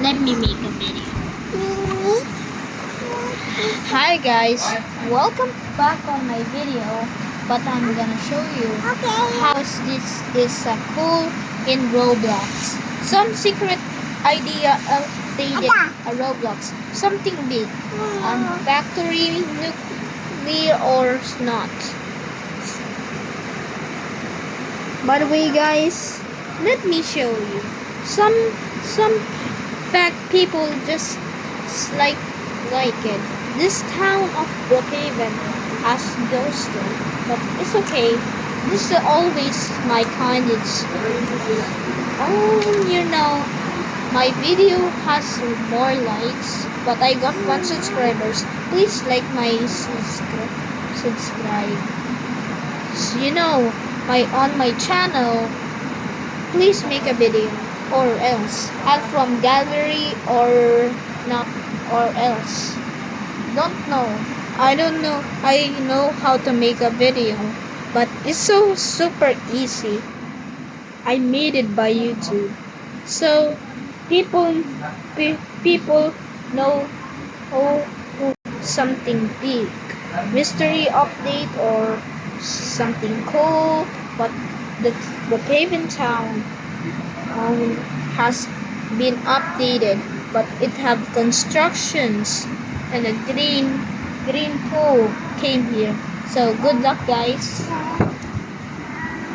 Let me make a video. Hi guys, welcome back on my video. But I'm gonna show you how this is cool in Roblox. Some secret idea updated a Roblox. Something big. Factory, nuclear or not. By the way guys, let me show you. Some fact people just like it. This town of Brookhaven has ghosted, but it's okay. This is always my kind. My video has more likes, but I got 1 subscribers. Please like my subscribe. So, on my channel, please make a video or else add from gallery or not or else. I don't know. I know how to make a video, but it's so super easy. I made it by YouTube, so people know something big, mystery update or something cool. But the Haven town has been updated, but it have constructions and a green pool came here. So good luck guys.